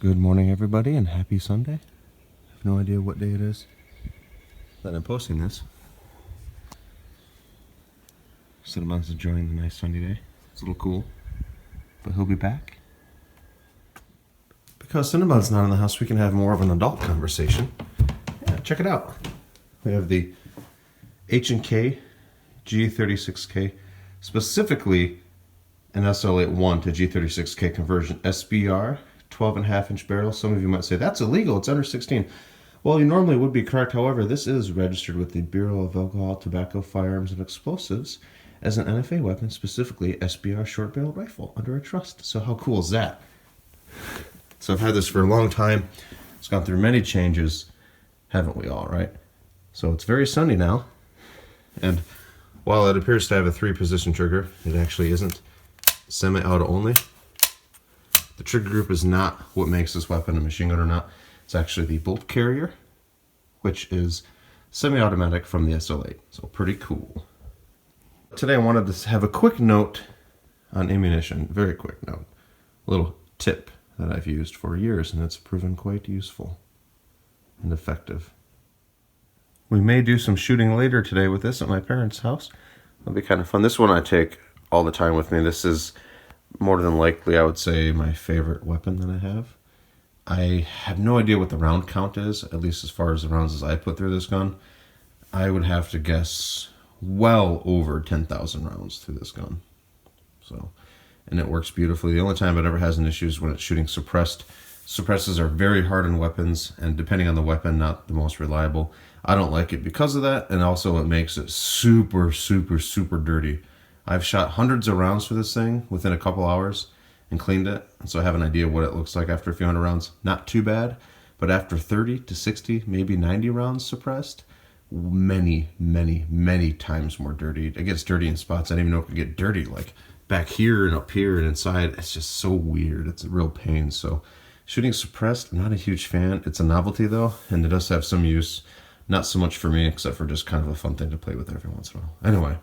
Good morning, everybody, and happy Sunday. I have no idea what day it is that I'm posting this. Cinnabon's enjoying the nice sunny day. It's a little cool, but he'll be back. Because Cinnabon's not in the house, we can have more of an adult conversation. Yeah, check it out. We have the H&K G36K, specifically an SL81 to G36K conversion, SBR. 12.5-inch barrel. Some of you might say that's illegal, it's under 16. Well, you normally would be correct. However, this is registered with the Bureau of Alcohol, Tobacco, Firearms, and Explosives as an NFA weapon, specifically SBR short barrel rifle under a trust. So how cool is that? So I've had this for a long time. It's gone through many changes, haven't we all, right? So it's very sunny now. And while it appears to have a 3-position trigger, it actually isn't. Semi-auto only. The trigger group is not what makes this weapon a machine gun or not. It's actually the bolt carrier, which is semi-automatic from the SL8. So pretty cool. Today I wanted to have a quick note on ammunition. Very quick note. A little tip that I've used for years, and it's proven quite useful and effective. We may do some shooting later today with this at my parents' house. It'll be kind of fun. This one I take all the time with me. This is more than likely, I would say, my favorite weapon that I have. I have no idea what the round count is, at least as far as the rounds as I put through this gun. I would have to guess well over 10,000 rounds through this gun. So, and it works beautifully. The only time it ever has an issue is when it's shooting suppressed. Suppresses are very hard on weapons, and depending on the weapon, not the most reliable. I don't like it because of that, and also it makes it super, super, super dirty. I've shot hundreds of rounds for this thing within a couple hours and cleaned it, and so I have an idea what it looks like after a few hundred rounds. Not too bad, but after 30 to 60, maybe 90 rounds suppressed, many, many, many times more dirty. It gets dirty in spots I didn't even know it could get dirty, like back here and up here and inside. It's just so weird. It's a real pain. So shooting suppressed, I'm not a huge fan. It's a novelty though, and it does have some use. Not so much for me, except for just kind of a fun thing to play with every once in a while. Anyway,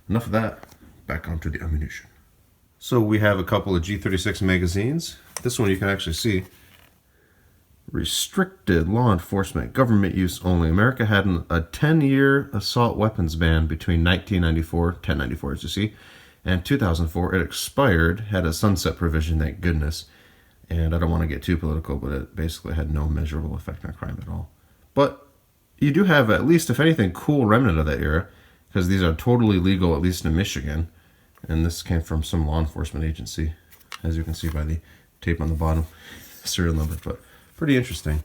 enough of that. Back onto the ammunition. So we have a couple of G36 magazines. This one you can actually see. Restricted law enforcement, government use only. America had a 10-year assault weapons ban between 1994, 1094 as you see, and 2004. It expired, had a sunset provision, thank goodness. And I don't want to get too political, but it basically had no measurable effect on crime at all. But you do have, at least, if anything, cool remnant of that era, because these are totally legal, at least in Michigan. And this came from some law enforcement agency, as you can see by the tape on the bottom, serial number, but pretty interesting.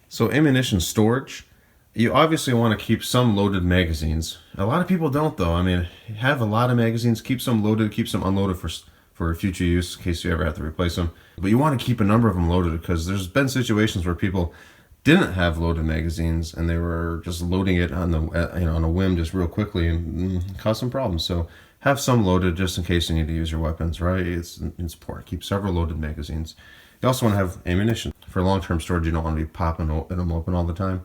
So ammunition storage, you obviously want to keep some loaded magazines. A lot of people don't though. I mean, have a lot of magazines, keep some loaded, keep some unloaded for future use in case you ever have to replace them. But you want to keep a number of them loaded because there's been situations where people didn't have loaded magazines and they were just loading it on the on a whim just real quickly and caused some problems. So have some loaded just in case you need to use your weapons, right? It's important. Keep several loaded magazines. You also want to have ammunition. For long-term storage, you don't want to be popping them open all the time.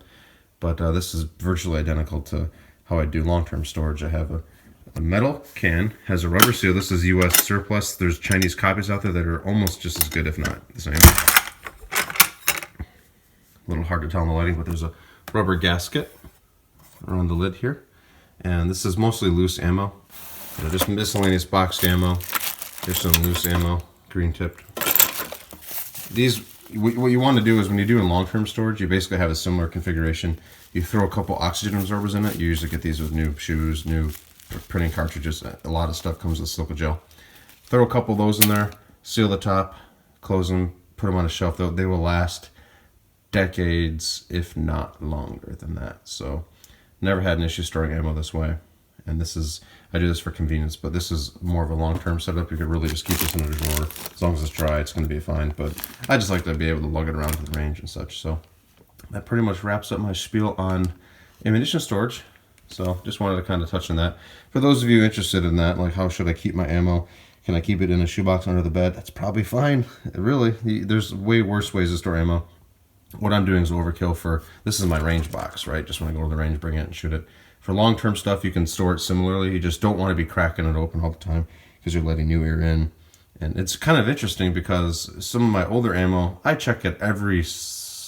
But this is virtually identical to how I do long-term storage. I have a metal can, has a rubber seal. This is US surplus. There's Chinese copies out there that are almost just as good, if not the same. A little hard to tell in the lighting, but there's a rubber gasket around the lid here. And this is mostly loose ammo. Just miscellaneous boxed ammo. Here's some loose ammo, green tipped. What you want to do is when you're doing long-term storage, you basically have a similar configuration. You throw a couple oxygen absorbers in it. You usually get these with new shoes, new printing cartridges. A lot of stuff comes with silica gel. Throw a couple of those in there, seal the top, close them, put them on a shelf. They will last decades, if not longer than that. So never had an issue storing ammo this way. And I do this for convenience, but this is more of a long-term setup. You could really just keep this in a drawer. As long as it's dry, it's going to be fine. But I just like to be able to lug it around to the range and such. So that pretty much wraps up my spiel on ammunition storage. So just wanted to kind of touch on that. For those of you interested in that, like how should I keep my ammo? Can I keep it in a shoebox under the bed? That's probably fine. Really, there's way worse ways to store ammo. What I'm doing is overkill for, this is my range box, right? Just when I go to the range, bring it and shoot it. For long-term stuff, you can store it similarly. You just don't want to be cracking it open all the time because you're letting new air in. And it's kind of interesting because some of my older ammo, I check it every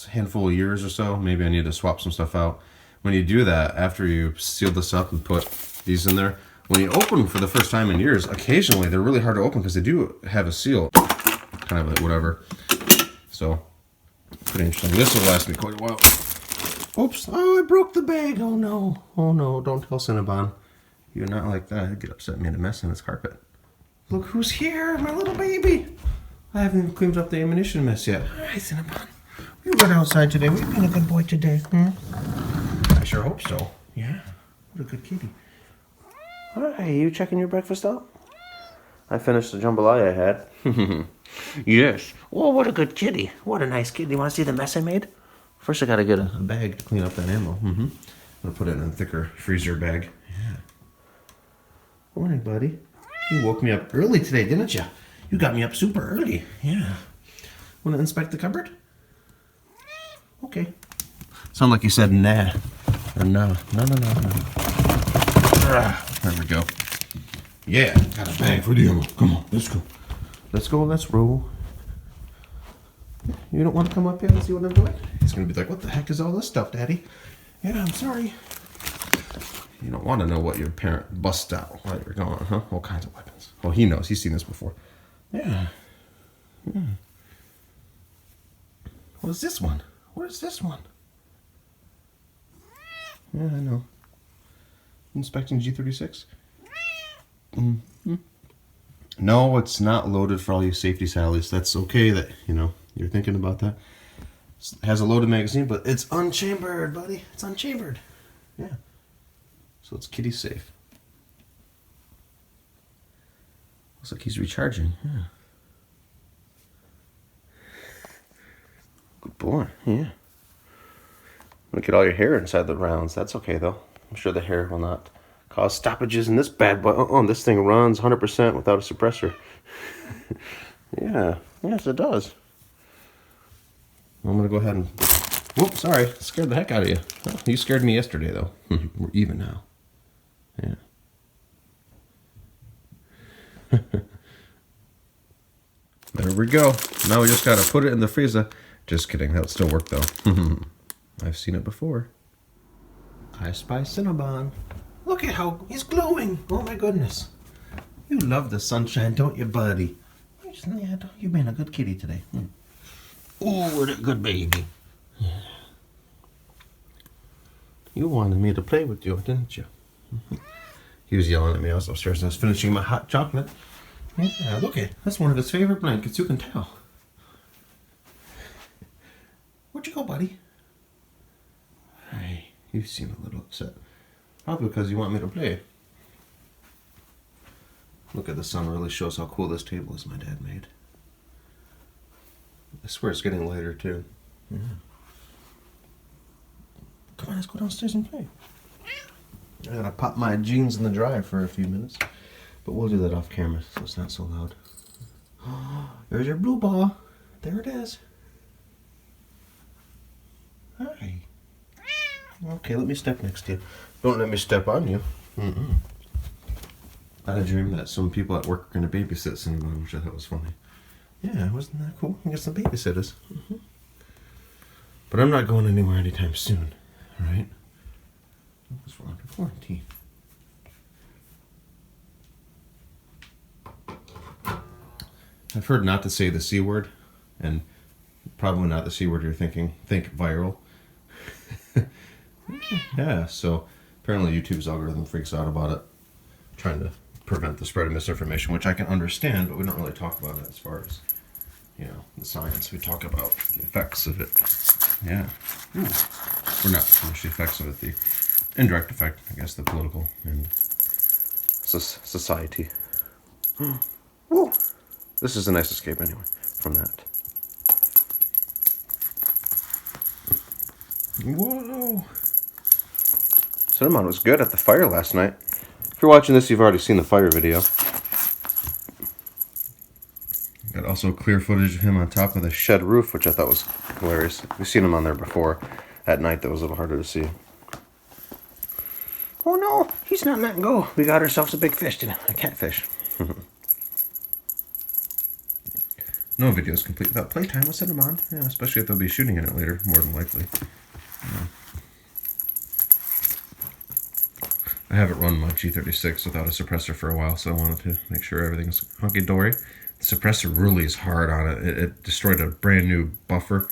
handful of years or so. Maybe I need to swap some stuff out. When you do that, after you seal this up and put these in there, when you open them for the first time in years, occasionally they're really hard to open because they do have a seal. Kind of like whatever. So, pretty interesting. This will last me quite a while. Oops. Oh, I broke the bag. Oh, no. Oh, no. Don't tell Cinnabon. You're not like that. He'd get upset and made a mess in his carpet. Look who's here, my little baby. I haven't even cleaned up the ammunition mess yet. Hi, Cinnabon. We went outside today. We've been a good boy today. I sure hope so. Yeah. What a good kitty. Hi, you checking your breakfast out? I finished the jambalaya I had. Yes. Oh, what a good kitty. What a nice kitty. You want to see the mess I made? First, I got to get a bag to clean up that ammo. I'm going to put it in a thicker freezer bag. Yeah. Morning, buddy. You woke me up early today, didn't you? You got me up super early. Yeah. Want to inspect the cupboard? Okay. Sound like you said nah. Or no. No. There we go. Yeah, got a bag for the ammo. Come on, let's go. Let's roll. You don't want to come up here and see what I'm doing? He's going to be like, what the heck is all this stuff, Daddy? Yeah, I'm sorry. You don't want to know what your parent busts out while you're gone, huh? All kinds of weapons. Well, he knows. He's seen this before. Yeah. What is this one? What is this one? Yeah, I know. Inspecting G36? No, it's not loaded for all you safety sallies. That's okay that, you're thinking about that. It has a loaded magazine, but it's unchambered, buddy. It's unchambered. Yeah. So it's kitty safe. Looks like he's recharging. Yeah. Good boy. Yeah. Look at all your hair inside the rounds. That's okay, though. I'm sure the hair will not cause stoppages in this bad boy. This thing runs 100% without a suppressor. Yeah. Yes, it does. I'm going to go ahead and... Whoops, sorry. Scared the heck out of you. Well, you scared me yesterday, though. We're even now. Yeah. There we go. Now we just got to put it in the freezer. Just kidding. That would still work, though. I've seen it before. I spy Cinnabon. Look at how he's glowing. Oh, my goodness. You love the sunshine, don't you, buddy? Yeah, you've been a good kitty today. Oh, what a good baby. Yeah. You wanted me to play with you, didn't you? He was yelling at me. I was upstairs and I was finishing my hot chocolate. Yeah, look at that's one of his favorite blankets. You can tell. Where'd you go, buddy? Hey, you seem a little upset. Probably because you want me to play. Look at the sun really shows how cool this table is my dad made. I swear it's getting lighter too. Yeah. Come on, let's go downstairs and play. I gotta pop my jeans in the dryer for a few minutes. But we'll do that off camera so it's not so loud. There's your blue ball. There it is. Hi. Okay, let me step next to you. Don't let me step on you. I had a dream that some people at work are going to babysit Cinnabon, which I thought was funny. Yeah, wasn't that cool? I got some babysitters. But I'm not going anywhere anytime soon, right? Because we're under quarantine. I've heard not to say the C word, and probably not the C word you're thinking. Think viral. Yeah, so apparently YouTube's algorithm freaks out about it, trying to prevent the spread of misinformation, which I can understand, but we don't really talk about it as far as, the science. We talk about the effects of it. Yeah. We're not so much the effects of it, the indirect effect, I guess, the political and society. Woo! This is a nice escape anyway from that. Whoa! Cinnabon was good at the fire last night. If you're watching this, you've already seen the fire video. Got also clear footage of him on top of the shed roof, which I thought was hilarious. We've seen him on there before. At night, that was a little harder to see. Oh no, he's not letting go. We got ourselves a big fish, didn't we? A catfish. No video is complete without playtime with Cinnabon. Yeah, especially if they'll be shooting in it later, more than likely. Yeah. I haven't run my G36 without a suppressor for a while, so I wanted to make sure everything's hunky-dory. The suppressor really is hard on it. It destroyed a brand new buffer.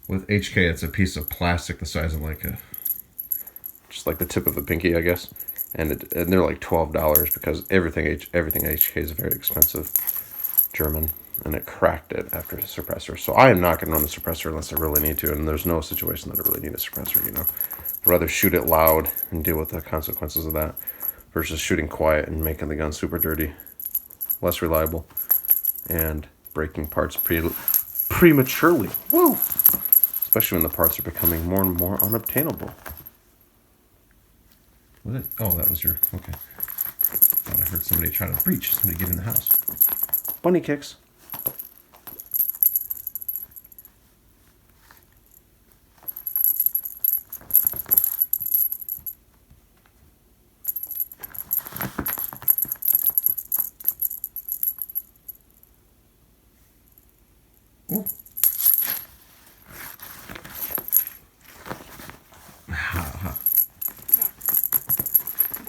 With HK, it's a piece of plastic the size of like just like the tip of a pinky, I guess. And they're like $12 because everything HK is very expensive. German. And it cracked it after the suppressor. So I am not going to run the suppressor unless I really need to, and there's no situation that I really need a suppressor, you know. I'd rather shoot it loud and deal with the consequences of that versus shooting quiet and making the gun super dirty. Less reliable. And breaking parts prematurely. Woo! Especially when the parts are becoming more and more unobtainable. Was it? Oh, that was your... Okay. Thought I heard somebody try to breach. Somebody get in the house. Bunny kicks. Ooh.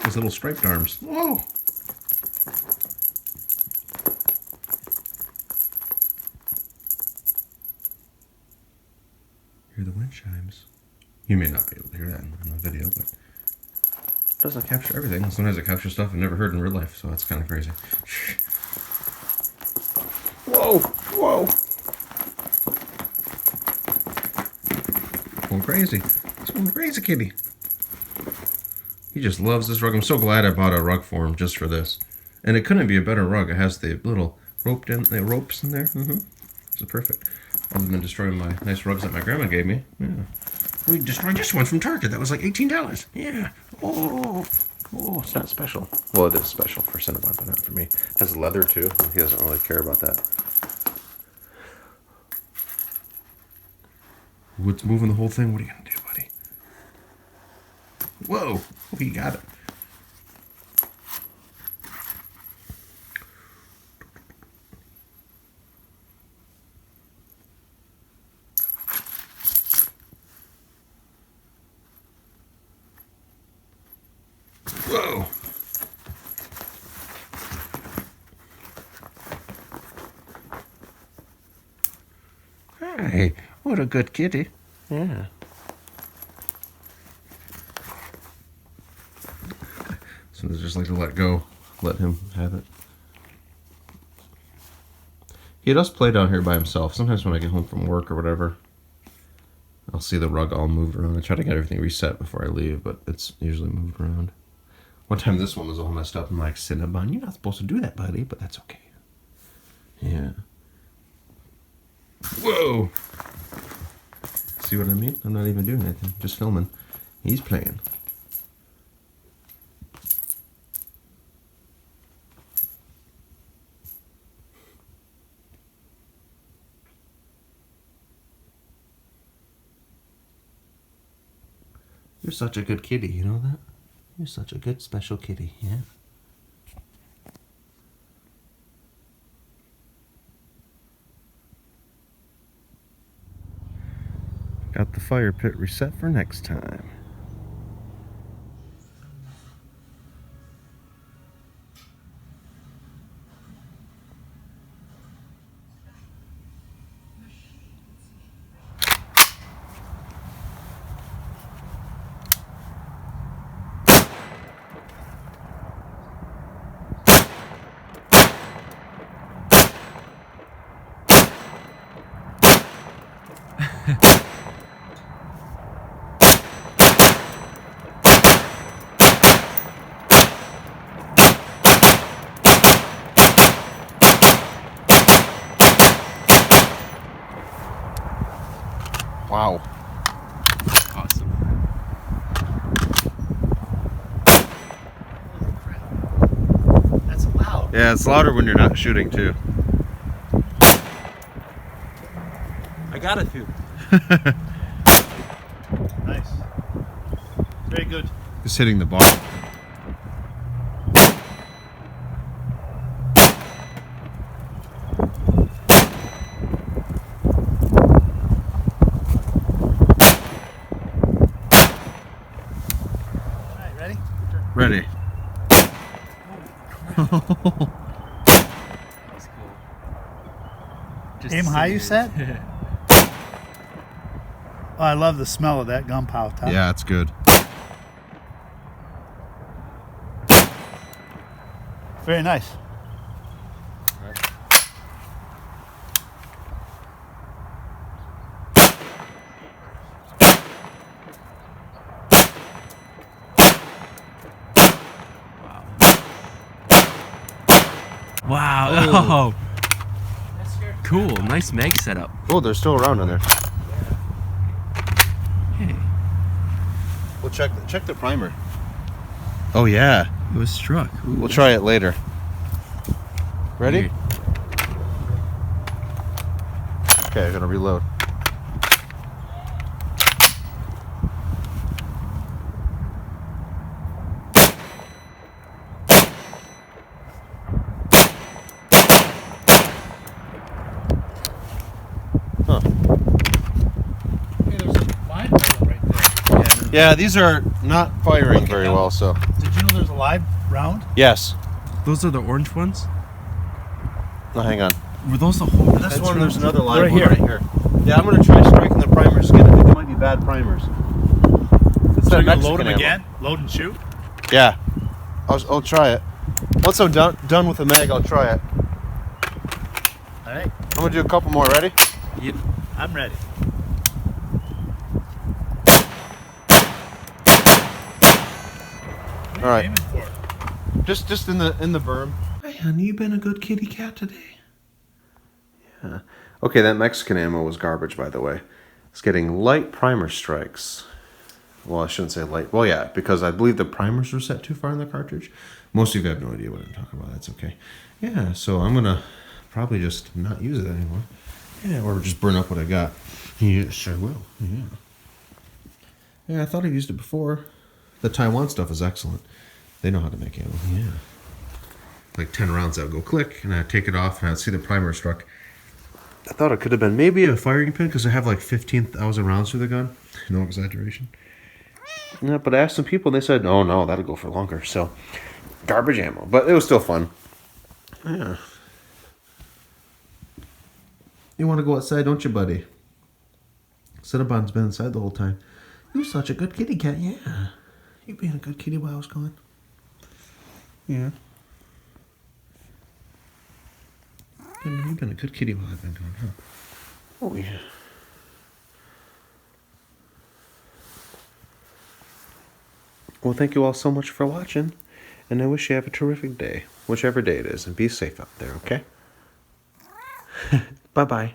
Those little striped arms. Whoa! Hear the wind chimes. You may not be able to hear that in the video, but it doesn't capture everything. Sometimes it captures stuff I've never heard in real life, so that's kind of crazy. Whoa! Whoa! Going crazy. It's going crazy, kitty. He just loves this rug. I'm so glad I bought a rug for him just for this. And it couldn't be a better rug. It has the little ropes in there. It's perfect. Other than destroying my nice rugs that my grandma gave me. Yeah. We destroyed this one from Target. That was like $18. Yeah. Oh, it's not special. Well, it is special for Cinnabon, but not for me. It has leather too. He doesn't really care about that. What's moving the whole thing? What are you gonna do, buddy? Whoa! Oh, you got it. Whoa! Hey, what a good kitty. Yeah. So it's just like to let go, let him have it. He does play down here by himself. Sometimes when I get home from work or whatever, I'll see the rug all moved around. I try to get everything reset before I leave, but it's usually moved around. One time this one was all messed up. I'm like, Cinnabon, you're not supposed to do that, buddy, but that's okay. Yeah. Whoa! See what I mean? I'm not even doing anything. Just filming. He's playing. You're such a good kitty, you know that? You're such a good special kitty, yeah? Got the fire pit reset for next time. Wow. Awesome. That's loud. Yeah, it's louder when you're not shooting too. I got a few. Nice. Very good. Just hitting the bottom. Ready. That's cool. Just Aim high, you said? said? Oh, I love the smell of that gun powder. Yeah, it's good. Very nice. Wow. Oh. Cool. Nice mag setup. Oh, they're still around in there. Hey, We'll check the primer. Oh yeah. it was struck. Ooh, We'll try it later. Ready? Weird. Okay, I'm gonna reload. Huh. Hey, there's a live bullet right there. Yeah, these are not firing very well, so. Did you know there's a live round? Yes. Those are the orange ones? Oh, hang on. Were those the whole This defense one, there's rounds? another live Right one here. right here. Yeah, I'm gonna try striking the primers again. I think they might be bad primers. It's So that you gonna Mexican load them ammo. again? Load and shoot? Yeah. I'll try it. Once I'm done with the mag, I'll try it. All right, I'm gonna do a couple more. Ready? Yep. I'm ready. What All right. aiming for? Just in the berm. Hey, honey, you been a good kitty cat today. Yeah. Okay, that Mexican ammo was garbage, by the way. It's getting light primer strikes. Well, I shouldn't say light. Well, yeah, because I believe the primers were set too far in the cartridge. Most of you have no idea what I'm talking about. That's okay. Yeah, so I'm gonna probably just not use it anymore. Yeah, or just burn up what I got. Yes, I will. Yeah. Yeah, I thought I used it before. The Taiwan stuff is excellent. They know how to make ammo. Yeah. Like 10 rounds, that would go click, and I'd take it off, and I'd see the primer struck. I thought it could have been maybe a firing pin, because I have like 15,000 rounds through the gun. No exaggeration. Yeah, but I asked some people, they said, oh no, that'll go for longer. So, garbage ammo. But it was still fun. Yeah. You want to go outside, don't you, buddy? Cinnabon's been inside the whole time. You're such a good kitty cat, yeah. You being a good kitty while I was gone. Yeah. You've been a good kitty while I've been gone, huh? Oh, yeah. Well, thank you all so much for watching, and I wish you have a terrific day, whichever day it is, and be safe out there, okay? Bye-bye.